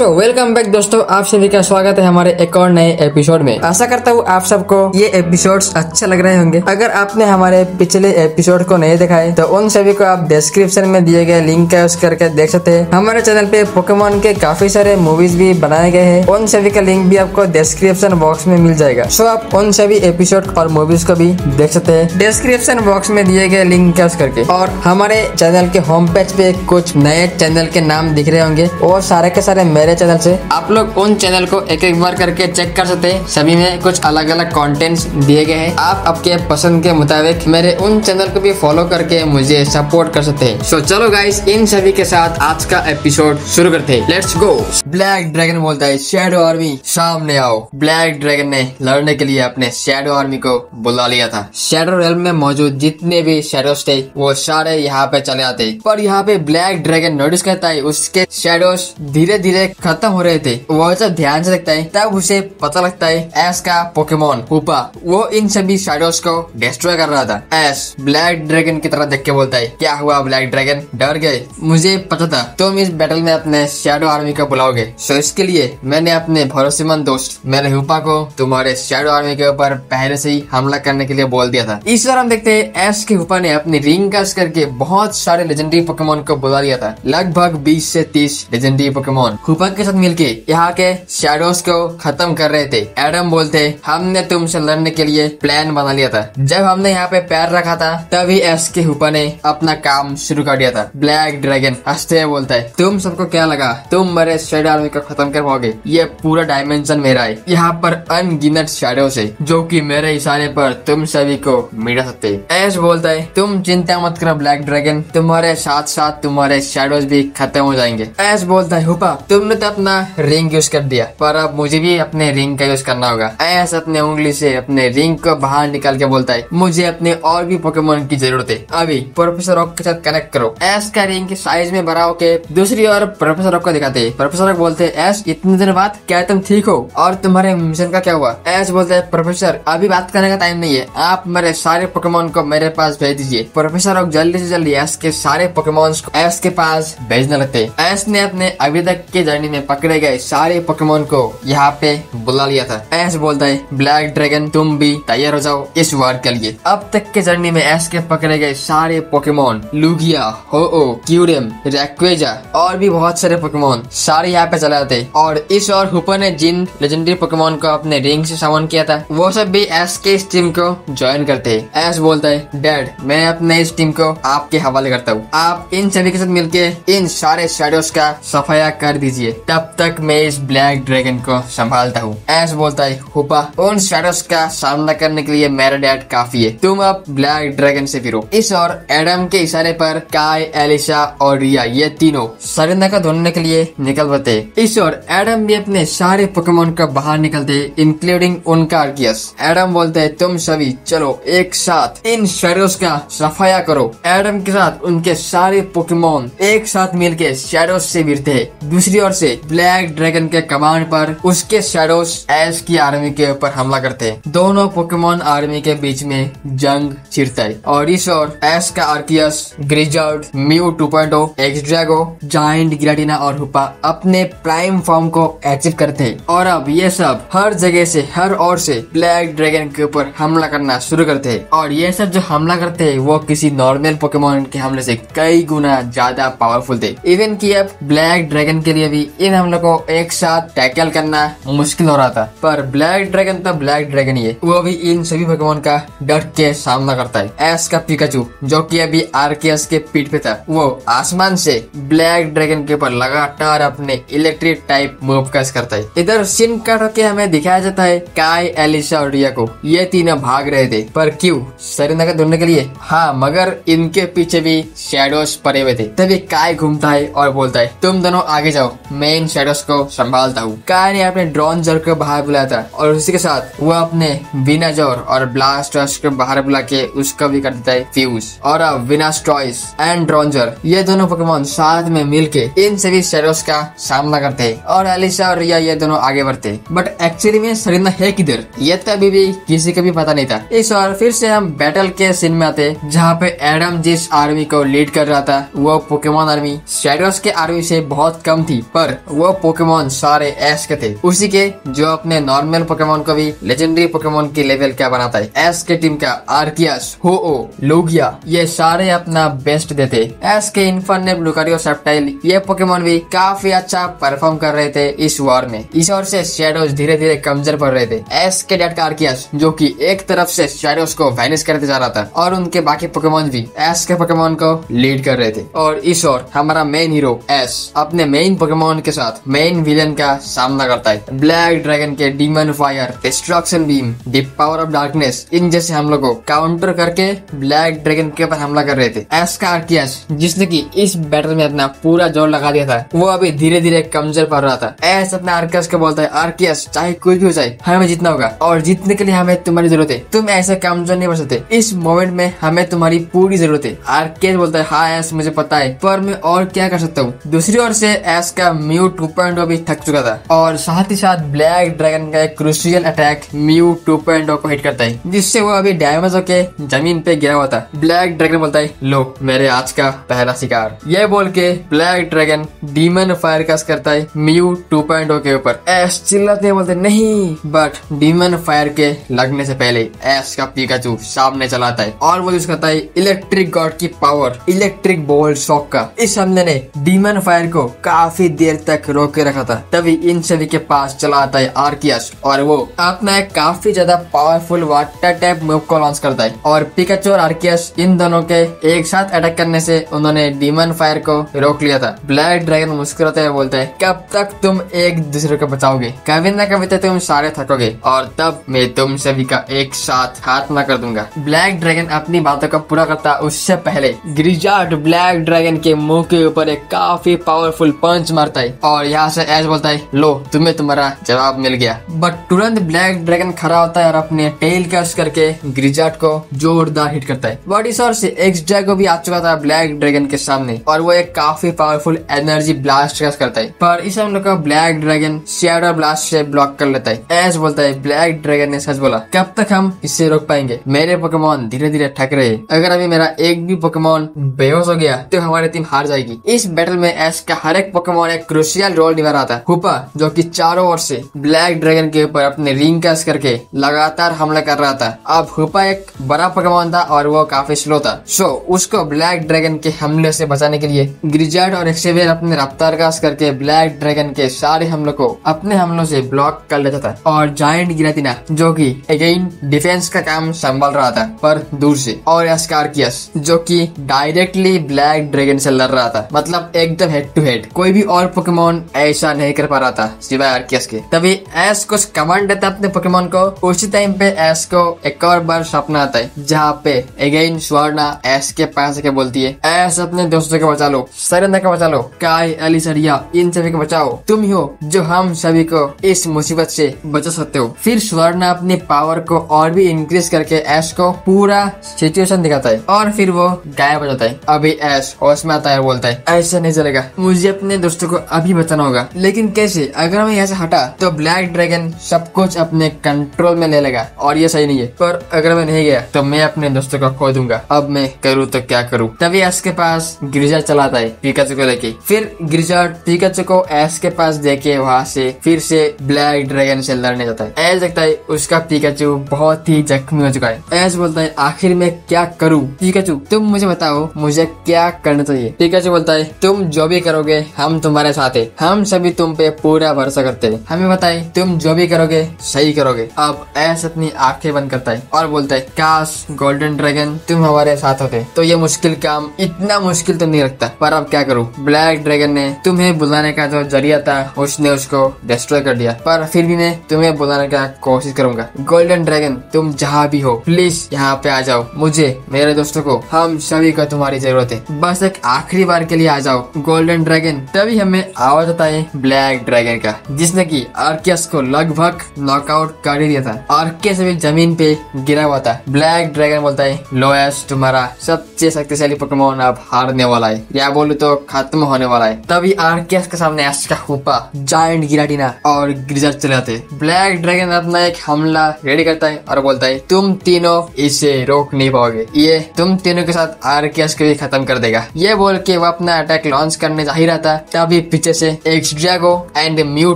So welcome back दोस्तों, आप सभी का स्वागत है हमारे एक और नए एपिसोड में। आशा करता हूँ आप सबको ये एपिसोड्स अच्छे लग रहे होंगे। अगर आपने हमारे पिछले एपिसोड को नहीं देखा है तो उन सभी को आप डिस्क्रिप्शन में दिए गए लिंक का यूज करके देख सकते हैं। हमारे चैनल पे पोकेमॉन के काफी सारे मूवीज भी बनाए गए हैं, उन सभी का लिंक भी आपको डिस्क्रिप्शन बॉक्स में मिल जाएगा। सो आप उन सभी एपिसोड और मूवीज को भी देख सकते हैं डिस्क्रिप्शन बॉक्स में दिए गए लिंक का यूज करके। और हमारे चैनल के होम पेज पे कुछ नए चैनल के नाम दिख रहे होंगे, और सारे के सारे मेरे चैनल से आप लोग उन चैनल को एक एक बार करके चेक कर सकते हैं। सभी में कुछ अलग अलग कंटेंट्स दिए गए हैं। आप आपके पसंद के मुताबिक मेरे उन चैनल को भी फॉलो करके मुझे सपोर्ट कर सकते हैं। सो चलो गाइस, इन सभी के साथ आज का एपिसोड शुरू करते हैं। Let's go. ब्लैक ड्रैगन बोलता है, शैडो आर्मी सामने आओ। ब्लैक ड्रैगन ने लड़ने के लिए अपने शैडो आर्मी को बुला लिया था। शैडो रेल्म में मौजूद जितने भी शैडोस थे वो सारे यहाँ पे चले आते, पर यहाँ पे ब्लैक ड्रैगन नोटिस करता है उसके शैडोस धीरे धीरे खत्म हो रहे थे। वो जब ध्यान से देखता है तब उसे पता लगता है एस का पोकेमॉन हुपा वो इन सभी शैडोस को डिस्ट्रॉय कर रहा था। एस ब्लैक ड्रैगन की तरह देख के बोलता है, क्या हुआ ब्लैक ड्रैगन, डर गए? मुझे पता था तुम इस बैटल में अपने शैडो आर्मी को बुलाओगे, सो इसके लिए मैंने अपने भरोसेमंद दोस्त मेरे हुपा को तुम्हारे शैडो आर्मी के ऊपर पहले से ही हमला करने के लिए बोल दिया था। इस बार हम देखते हैं एस के हुपा ने अपनी रिंग कास्ट करके बहुत सारे लेजेंडरी पोकेमॉन को बुला लिया था। लगभग 20 से 30 लेजेंडरी पोकेमॉन हुपा के साथ मिलके यहाँ के शैडोस को खत्म कर रहे थे। एडम बोलते, हमने तुमसे लड़ने के लिए प्लान बना लिया था। जब हमने यहाँ पे पैर रखा था तभी एस के हुपा ने अपना काम शुरू कर दिया था। ब्लैक ड्रैगन हंसते हुए बोलता है, तुम सबको क्या लगा तुम मेरे शैडो आर्मी को खत्म कर पाओगे? ये पूरा डायमेंशन मेरा है। यहाँ पर अनगिनत शैडोस है जो कि मेरे इशारे पर तुम सभी को मिटा सकते हैं। एस बोलता है, तुम चिंता मत करो ब्लैक ड्रैगन, तुम्हारे साथ साथ तुम्हारे शैडोस भी खत्म हो जाएंगे। एस बोलता है, हुपा तुमने तो अपना रिंग यूज कर दिया, पर अब मुझे भी अपने रिंग का यूज करना होगा। एस अपने उंगली से अपने रिंग को बाहर निकाल के बोलता है, मुझे अपने और भी पोकेमॉन की जरूरत है, अभी प्रोफेसर रॉक के साथ कनेक्ट करो। एस का रिंग के साइज में बड़ा होके दूसरी ओर प्रोफेसर रॉक को दिखाते हैं। प्रोफेसर रॉक बोलते हैं, एस इतने दिन बाद क्या तुम ठीक हो और तुम्हारे मिशन का क्या हुआ? एस बोलते हैं, प्रोफेसर अभी बात करने का टाइम नहीं है, आप मेरे सारे पोकेमॉन को मेरे पास भेज दीजिए। प्रोफेसर रॉक जल्दी से जल्दी एस के सारे पोकेमॉन को एस के पास भेजने लगते हैं। एस ने अपने अभी तक के जर्नी में पकड़े गए सारे पोकेमॉन को यहाँ पे बुला लिया था। एस बोलता है, ब्लैक ड्रैगन तुम भी तैयार हो जाओ इस वार के लिए। अब तक के जर्नी में एस के पकड़े गए सारे पोकेमॉन लुगिया, हो-ओ, क्यूरियम, रैक्वेजा और भी बहुत सारे पोकेमॉन सारे यहाँ पे चले आते। और इस और हुपा ने जिन लेजेंडरी पोकेमॉन को अपने रिंग से समन किया था वो सब भी एस के इस टीम को ज्वाइन करते हैं। एस बोलता है, डैड मैं अपने इस टीम को आपके हवाले करता हूँ, आप इन सभी के साथ मिलके इन सारे शैडोस का सफाया कर दीजिए, तब तक मैं इस ब्लैक ड्रैगन को संभालता हूँ। एस बोलता है, हुपा उन शैडोस का सामना करने के लिए मेरा डैड काफी है, तुम अब ब्लैक ड्रैगन से फिरो। इस और एडम के इशारे पर काई, एलिशा और रिया ये तीनों सरिंदा को ढूंढने के लिए निकल पड़ते। इस और एडम भी अपने सारे पोकेमॉन को बाहर निकलते, इंक्लूडिंग उनका आर्कियस। एडम बोलते है, तुम सभी चलो एक साथ इन शैडोस का सफाया करो। एडम के साथ उनके सारे पोकेमॉन एक साथ मिलके शैडोस से भिड़ते हैं। दूसरी ओर से ब्लैक ड्रैगन के कमांड पर उसके शैडोस एस की आर्मी के ऊपर हमला करते हैं। दोनों पोकेमॉन आर्मी के बीच में जंग छिड़ता है। और इस ओर एस का आर्कियस, ग्रिजार्ड, म्यू 2.0, एक्सड्रैगो, जायंट गिराटिना और हुपा अपने प्राइम फॉर्म को अचीव करते हैं। और अब ये सब हर जगह से हर ओर से ब्लैक ड्रैगन के ऊपर हमला करना शुरू करते हैं। और ये सब जो हमला करते हैं वो किसी नॉर्मल पोकेमॉन के हमले से कई गुना ज्यादा पावरफुल थे। इवन कि अब ब्लैक ड्रैगन के लिए भी इन हमलों को एक साथ टैकल करना मुश्किल हो रहा था, पर ब्लैक ड्रैगन तो ब्लैक ड्रैगन ही है, वो भी इन सभी पोकेमॉन का डट के सामना करता है। एस का पिकाचू जो कि अभी आर्कियस के पीठ पे था, वो आसमान से ब्लैक ड्रैगन के ऊपर लगातार अपने इलेक्ट्रिक टाइप मूव करता है। इधर सीन काट के हमें दिखाया जाता है काई, एलिशा और रिया को, ये तीनों भाग रहे थे, पर क्यों? सरिंदा को ढूंढने के लिए। हाँ, मगर इनके पीछे भी शैडोस पड़े हुए थे। तभी काई घूमता है और बोलता है, तुम दोनों आगे जाओ, मैं इन शैडोस को संभालता हूँ। काई ने अपने ड्रोनजर को बाहर बुलाया था और उसी के साथ वो अपने विनाजोर और ब्लास्टर्स को बाहर बुला के उसका भी कर देता है फ्यूज। और अब विनास्ट्रॉइस एंड ड्रोनजर ये दोनों पोकेमॉन साथ में मिलके इन सभी शैडोस का सामना करते हैं। और एलिशा और रिया ये दोनों आगे बढ़ते। बट एक्चुअली में सरिंदा है किधर, ये तो अभी भी किसी को भी पता नहीं था। इस बार फिर से हम बैटल के सीन में आते, जहाँ पे एडम जिस आर्मी को लीड कर रहा था वो पोकेमॉन आर्मी शैडोस के आर्मी से बहुत कम थी, पर पर वो पोकेमोन सारे एस के थे, उसी के जो अपने नॉर्मल पोकेमोन को भी लेजेंडरी पोकेमोन की लेवल क्या बनाता है। एस के टीम का आर्कियस, हो-ओ, लोगिया ये सारे अपना बेस्ट देते। एस के इन्फर्नेट, लुकारियो, सेप्टाइल ये पोकेमोन भी काफी अच्छा परफॉर्म कर रहे थे इस वॉर में। इस ओर से शैडोज धीरे धीरे कमजोर पड़ रहे थे। एस के डैड का आर्कियस जो कि एक तरफ से शैडोज को वैनिश करते जा रहा था और उनके बाकी पोकेमोन भी एस के पोकेमोन को लीड कर रहे थे। और इस ओर हमारा मेन हीरो एस अपने मेन पोकेमोन के साथ मेन विलन का सामना करता है। ब्लैक ड्रैगन के demon fire, destruction beam, the power of darkness in जैसे हमलों को काउंटर करके ब्लैक ड्रैगन के ऊपर हमला कर रहे थे। एस का आर्कियस जिसने की इस बैटल में अपना पूरा जोर लगा दिया था, वो अभी धीरे धीरे कमजोर पड़ रहा था। एस अपने आर्कियस को बोलता है, आर्कियस चाहे कुछ भी हो जाए हमें जीतना होगा और जीतने के लिए हमें तुम्हारी जरूरत है, तुम ऐसे कमजोर नहीं बन सकते, इस मोमेंट में हमें तुम्हारी पूरी जरूरत है। आर्कियस बोलता है, हाँ एस मुझे पता है, पर मैं और क्या कर सकता हूँ। दूसरी ओर से एस का म्यू 2.0 भी थक चुका था और साथ ही साथ ब्लैक ड्रैगन का एक क्रूशियल अटैक म्यू 2.0 को हिट करता है, जिससे वो अभी डैमेज होके जमीन पे गिरा हुआ था। ब्लैक ड्रैगन बोलता है, लो मेरे आज का पहला शिकार। ये बोल के black dragon demon fire cast करता है म्यू 2.0 के ऊपर। एस चिल्लाते बोलते नहीं, बट डीमन फायर के लगने से पहले एस का पिकाचू सामने चलाता है और वो यूज करता है इलेक्ट्रिक गॉड की पावर, इलेक्ट्रिक बोल्ट शॉक का। इस हमले ने डीमन फायर को काफी देर तक रोक के रखा था। तभी इन सभी के पास चला आता है आर्कियस और वो अपना एक काफी ज्यादा पावरफुल वाटर टाइप मूव को लॉन्च करता है और पिकाचू और आर्कियस इन दोनों के एक साथ अटैक करने से उन्होंने डीमन फायर को रोक लिया था। ब्लैक ड्रैगन मुस्कुराते हुए बोलता है, कब तक तुम एक दूसरे को बचाओगे, कभी न कभी तो तुम सारे थकोगे और तब मैं तुम सभी का एक साथ खात्मा कर दूंगा। ब्लैक ड्रैगन अपनी बातों को पूरा करता उससे पहले ग्रिजार्ड ब्लैक ड्रैगन के मुंह के ऊपर एक काफी पावरफुल पंच मारता है और यहाँ से एज बोलता है, लो तुम्हें तुम्हारा जवाब मिल गया। बट तुरंत ब्लैक ड्रैगन खड़ा होता है और अपने टेल कस करके ग्रिजार्ड को जोरदार हिट करता है। बट इस ओर से एक्स ड्रैगो भी आ चुका था ब्लैक ड्रैगन के सामने और वो एक काफी पावरफुल एनर्जी ब्लास्ट कस करता है, पर इस हम लोग का ब्लैक ड्रैगन शैडो ब्लास्ट से ब्लॉक कर लेता है। एज बोलता है, ब्लैक ड्रैगन ने सच बोला, कब तक हम इससे रोक पाएंगे, मेरे पोकेमोन धीरे धीरे थक रहे, अगर अभी मेरा एक भी पोकेमोन बेहोश हो गया तो हमारी टीम हार जाएगी। इस बैटल में एस का हर एक पोकेमोन एक क्रूशियल रोल निभा रहा था। हुपा जो कि चारों ओर से ब्लैक ड्रैगन के ऊपर अपने रिंग कस करके लगातार हमला कर रहा था। अब हुपा एक बड़ा पोकेमोन था और वो काफी स्लो था, सो उसको ब्लैक ड्रैगन के हमले से बचाने के लिए ग्रिजार्ड और एक्सेवियर अपने रफ्तार कास करके ब्लैक ड्रैगन के सारे हमलों को अपने हमलों से ब्लॉक कर लेता था। और जायंट गिराटिना जो कि अगेन डिफेंस का काम संभाल रहा था पर दूर से, और आर्कियस जो कि डायरेक्टली ब्लैक ड्रैगन से लड़ रहा था, मतलब एकदम हेड टू हेड। कोई भी और पोकेमोन ऐसा नहीं कर पा रहा था सिवाय आर्कियस के। तभी एस कुछ कमांड देता अपने पोकेमोन को। उसी टाइम पे एस को एक और बार सपना आता है जहाँ पे अगेन स्वर्णा एस के पास आके बोलती है, एस अपने दोस्तों को बचा लो, सरेंदा को बचा लो, काय, एलिसरिया इन सभी को बचाओ, तुम ही हो जो हम सभी को इस मुसीबत से बचा सकते हो। फिर स्वर्णा अपनी पावर को और भी इंक्रीज करके एस को पूरा सिचुएशन दिखाता है और फिर वो गायब हो जाता है। अभी एस होश में आता है, बोलता है, ऐसा नहीं चलेगा, मुझे अपने दोस्तों को अभी बचाना होगा, लेकिन कैसे, अगर मैं यहाँ से हटा तो ब्लैक ड्रैगन सब कुछ अपने कंट्रोल में ले लेगा और ये सही नहीं है, पर अगर मैं नहीं गया तो मैं अपने दोस्तों को खो दूंगा, अब मैं करूँ तो क्या करूँ। तभी एस के पास ग्रिजार्ड चलाता है पिकाचू को लेके। फिर ग्रिजार्ड पिकाचू को एस के पास देके वहाँ से फिर से ब्लैक ड्रैगन से लड़ने जाता है। एस देखता है उसका पिकाचू बहुत ही जख्मी हो चुका है। एस बोलता है, आखिर मैं क्या करूँ, पिकाचू तुम मुझे बताओ मुझे क्या करना चाहिए। पिकाचू बोलता है, तुम जो भी करोगे हम तुम्हारे साथ है, हम सभी तुम पे पूरा भरोसा करते हैं, हमें बताए तुम जो भी करोगे सही करोगे। अब एस अपनी आंखें बंद करता है और बोलता है, काश गोल्डन ड्रैगन तुम हमारे साथ होते तो ये मुश्किल काम इतना मुश्किल तो नहीं रखता, पर अब क्या करूँ, ब्लैक ड्रैगन ने तुम्हें बुलाने का जो जरिया था उसने उसको डिस्ट्रॉय कर दिया, पर फिर भी मैं तुम्हें बुलाने का कोशिश करूंगा। गोल्डन ड्रैगन तुम जहाँ भी हो प्लीज यहाँ पे आ जाओ, मुझे, मेरे दोस्तों को, हम सभी को तुम्हारी जरूरत है, बस एक आखिरी बार के लिए आ जाओ गोल्डन ड्रैगन। तभी हमें आवाज आता है ब्लैक ड्रैगन का, जिसने की आर्कियस को लगभग नॉकआउट कर ही दिया था। आर्कियस भी जमीन पे गिरा हुआ था। ब्लैक ड्रैगन बोलता है, लो एस तुम्हारा सबसे शक्तिशाली पोकेमोन अब हारने वाला है, या बोलूं तो खत्म होने वाला है। तभी आर्कियस के सामने एस का हुपा, जायंट गिराटिना और ग्रिजार्ड चले आते। ब्लैक ड्रैगन अपना एक हमला रेडी करता है और बोलता है, तुम तीनों इसे रोक नहीं पाओगे, ये तुम तीनों के साथ आर्कियस को भी खत्म कर देगा। ये बोल के वो अपना अटैक लॉन्च करने जा ही रहा था, तभी पीछे से एक ड्रैगो एंड म्यू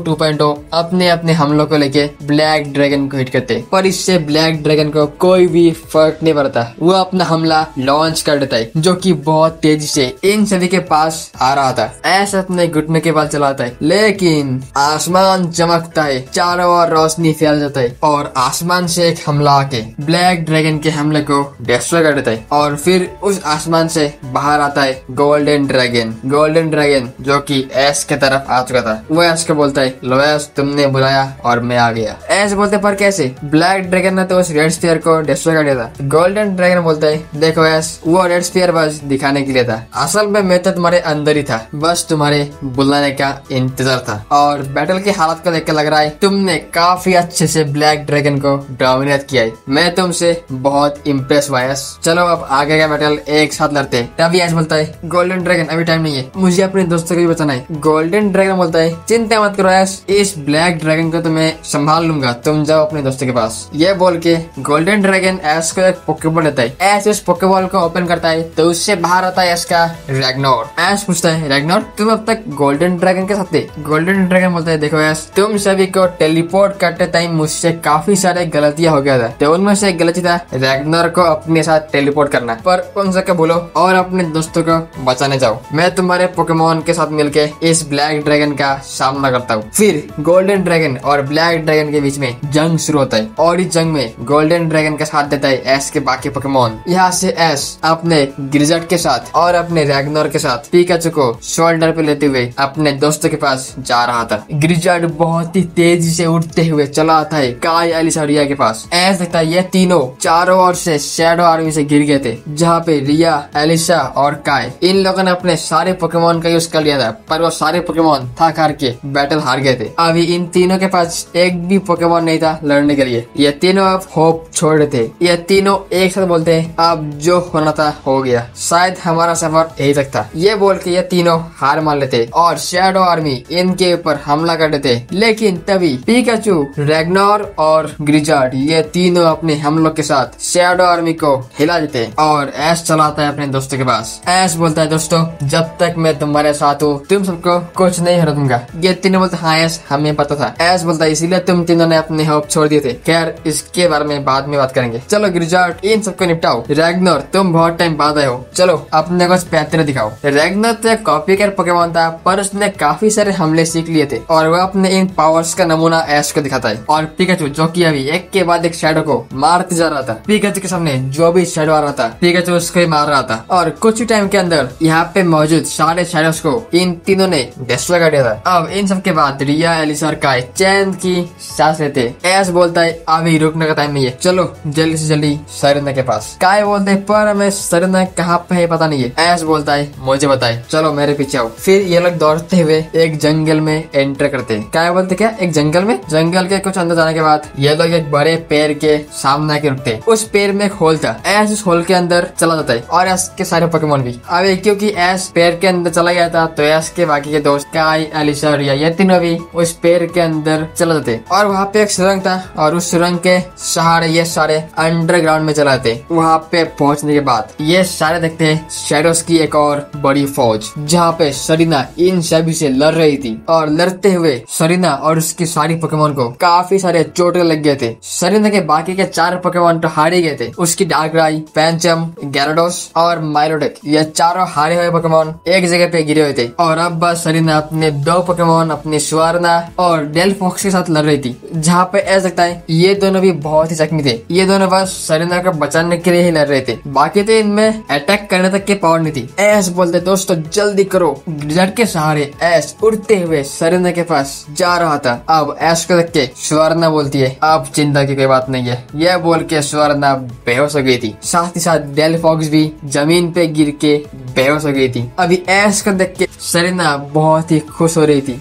2.0 अपने अपने हमलों को लेके ब्लैक ड्रैगन को हिट करते, पर इससे ब्लैक ड्रैगन को कोई भी फर्क नहीं पड़ता। वो अपना हमला लॉन्च कर देता है, जो कि बहुत तेजी से इन सभी के पास आ रहा था। ऐसा अपने घुटने के बल चलाता है, लेकिन आसमान चमकता है, चारों ओर रोशनी फैल जाता है और आसमान से एक हमला आके ब्लैक ड्रैगन के हमले को डिस्ट्रॉय कर देता है। और फिर उस आसमान से बाहर आता है गोल्डन ड्रैगन। गोल्डन ड्रैगन जो कि एस के तरफ आ चुका था, वो एस को बोलता है, लो एस, तुमने बुलाया और मैं आ गया। एस बोलते पर कैसे? ब्लैक ड्रैगन ने तो उस रेड स्फीयर को डिस्ट्रॉय कर दिया था। गोल्डन ड्रैगन बोलता है, देखो एस, वो रेड स्फीयर बस दिखाने के लिए था, असल में मैं तो तुम्हारे अंदर ही था, बस तुम्हारे बुलाने का इंतजार था। और बैटल की हालत को देख कर लग रहा है तुमने काफी अच्छे से ब्लैक ड्रैगन को डोमिनेट किया है। मैं तुमसे बहुत इम्प्रेस हुआ एस। चलो अब आगे का बैटल एक साथ लड़ते हैं। तभी एस बोलता है, गोल्डन ड्रैगन अभी टाइम नहीं है, मुझे अपने दोस्तों को भी बचाना है। गोल्डन ड्रैगन बोलता है, चिंता मत करो एस, इस ब्लैक ड्रैगन को तो मैं संभाल लूंगा, तुम जाओ अपने दोस्तों के पास। ये बोल के गोल्डन ड्रैगन एस को एक पोकेबॉल देता है। एस उस पोकेबॉल को ओपन करता है तो उससे बाहर आता है एस का रैग्नोर। एस पूछता है, रैग्नोर तुम अब तक गोल्डन ड्रैगन के साथ थे? गोल्डन ड्रैगन बोलता है, देखो एस, तुम सभी को टेलीपोर्ट करते टाइम मुझसे काफी सारे गलतियां हो गया था, तो उनमें से एक गलती था रैग्नोर को अपने साथ टेलीपोर्ट करना, पर उन सबको भूलो और अपने दोस्तों को बचाने जाओ। मैं तुम्हारे पोकेमोन के साथ मिलके इस ब्लैक ड्रैगन का सामना करता हूँ। फिर गोल्डन ड्रैगन और ब्लैक ड्रैगन के बीच में जंग शुरू होता है और इस जंग में गोल्डन ड्रैगन का साथ देता है एस के बाकी पोकेमोन। यहाँ से एस अपने ग्रिजट के साथ और अपने रैग्नोर के साथ पिकाचू को शोल्डर पे लेते हुए अपने दोस्तों के पास जा रहा था। ग्रिजट बहुत ही तेजी से उड़ते हुए चला आता है काई, एलिसा और रिया के पास। ऐसा लगता है ये तीनों चारों ओर से शैडो आर्मी से गिर गए थे, जहाँ पे रिया, एलिसा और काय, इन लोगों ने अपने सारे पोकेमोन का यूज कर लिया था, पर वो सारे पोकेमोन थक हार के बैटल हार गए थे। अभी इन तीनों के पास एक भी पोकेमोन नहीं था लड़ने के लिए। ये तीनों अब होप छोड़ रहे थे। ये तीनों एक साथ बोलते हैं, अब जो होना था हो गया, शायद हमारा सफर यही तक था। ये बोल के ये तीनों हार मान लेते और शैडो आर्मी इनके ऊपर हमला कर देते। लेकिन तभी पिकाचू, रैग्नोर और ग्रिजार्ड ये तीनों अपने हमलों के साथ शैडो आर्मी को हिला देते और एस चलाता है अपने दोस्तों के पास। एस बोलता है, दोस्तों जब तक मैं तुम्हारे साथ हूँ तुम सबको कुछ नहीं हरा दूंगा। ये तीनों बोलते, हाँ एस, हमें पता था। एस बोलता है, इसीलिए तुम तीनों ने अपने होप छोड़ दिए थे। खैर इसके बारे में बाद में बात करेंगे। चलो ग्रिजार्ड इन सबको निपटाओ। रैग्नोर तुम बहुत टाइम बाद आए हो, चलो अपने कुछ पैतरे दिखाओ। रैग्नोर तो एक कॉपी कर पोकेमोन था, पर उसने काफी सारे हमले सीख लिए थे और वह अपने इन पावर्स का नमूना एस को दिखाता है। और पिकाचू जो कि अभी एक के बाद एक शैडो को मारते जा रहा था, पिकाचू के सामने जो भी शैडो आ रहा था पिकाचू उसको ही मार रहा था। और कुछ ही टाइम के अंदर यहाँ पे मौजूद सारे शैडोस को इन तीनों ने डिस्ट्रॉय कर दिया था। अब इन सब के बाद रिया, एलिसा और काय चैन की सांस लेते। एस बोलता है, अभी रुकने का टाइम नहीं है, चलो जल्दी से जल्दी सरेना के पास। काय बोलते है, पर हमें सरेना कहाँ पे है पता नहीं है। एस बोलता है, मुझे बताए, चलो मेरे पीछे आओ। फिर ये लोग दौड़ते हुए एक जंगल में एंटर करते हैं। काय बोलते, क्या एक जंगल में? जंगल के कुछ अंदर जाने के बाद ये लोग एक बड़े पेड़ के सामने आके रुकते। उस पेड़ में एक होल था। एस उस होल के अंदर चला जाता है और एस के सारे पोकेमोन भी। अब क्योंकि एस पेड़ के अंदर चला गया था तो एस के बाकी के दोस्त काय, एलिसा और रिया ये तीनों भी उस पेड़ के अंदर चला जाते और वहाँ पे एक सुरंग था और उस सुरंग के सहारे ये सारे अंडरग्राउंड में चलाते। वहाँ पे पहुँचने के बाद ये सारे देखते हैं शैडोस की एक और बड़ी फौज, जहाँ पे सरीना इन सभी से लड़ रही थी। और लड़ते हुए सरीना और उसकी सारी पोकेमोन को काफी सारे चोट लग गए थे। सरीना के बाकी के 4 पोकेमोन तो हार ही गए थे। उसकी डार्कराई, पैंचम, गैराडोस और माइलोटिक ये चारों हारे हुए पोकेमोन एक जगह पे गिरे हुए थे। और अब बस सरीना अपने 2 पोकेमोन अपने स्वर्ना और डेलफॉक्स के साथ लड़ रही थी, जहाँ पे ऐसा लगता है ये दोनों भी बहुत ही जख्मी थे। ये दोनों बस सरीना को बचाने के लिए ही लड़ रहे थे, बाकी तो इनमें अटैक करने तक की पावर नहीं थी। एस बोलते, दोस्तों जल्दी करो। ग्रिजार्ड के सहारे एस उड़ते हुए सरीना के पास जा रहा था। अब एस को देख के स्वर्ना बोलती है, अब चिंता की कोई बात नहीं है। यह बोल के स्वर्ना बेहोश हो गई थी, साथ ही साथ डेलफॉक्स भी जमीन पे गिर के बेहोश हो गई थी। अभी एस को देख के सरीना बहुत ही खुश हो रही थी।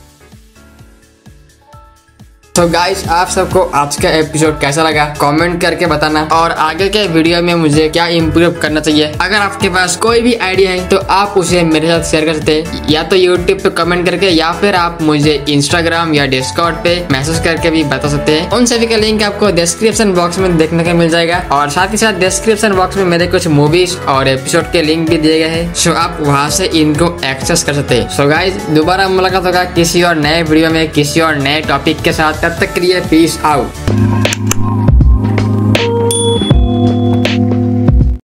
तो गाइस, आप सबको आज का एपिसोड कैसा लगा कमेंट करके बताना, और आगे के वीडियो में मुझे क्या इम्प्रूव करना चाहिए। अगर आपके पास कोई भी आइडिया है तो आप उसे मेरे साथ शेयर कर सकते हैं, या तो यूट्यूब पे कमेंट करके, या फिर आप मुझे इंस्टाग्राम या डिस्कॉर्ड पे मैसेज करके भी बता सकते हैं। उन सभी का लिंक आपको डिस्क्रिप्शन बॉक्स में देखने को मिल जाएगा, और साथ ही साथ डिस्क्रिप्शन बॉक्स में मेरे कुछ मूवीज और एपिसोड के लिंक भी दिए गए हैं, सो आप वहाँ से इनको एक्सेस कर सकते हैं। सो गाइस, दोबारा मुलाकात होगा किसी और नए वीडियो में किसी और नए टॉपिक के साथ। तब तक के लिए पीस आउट।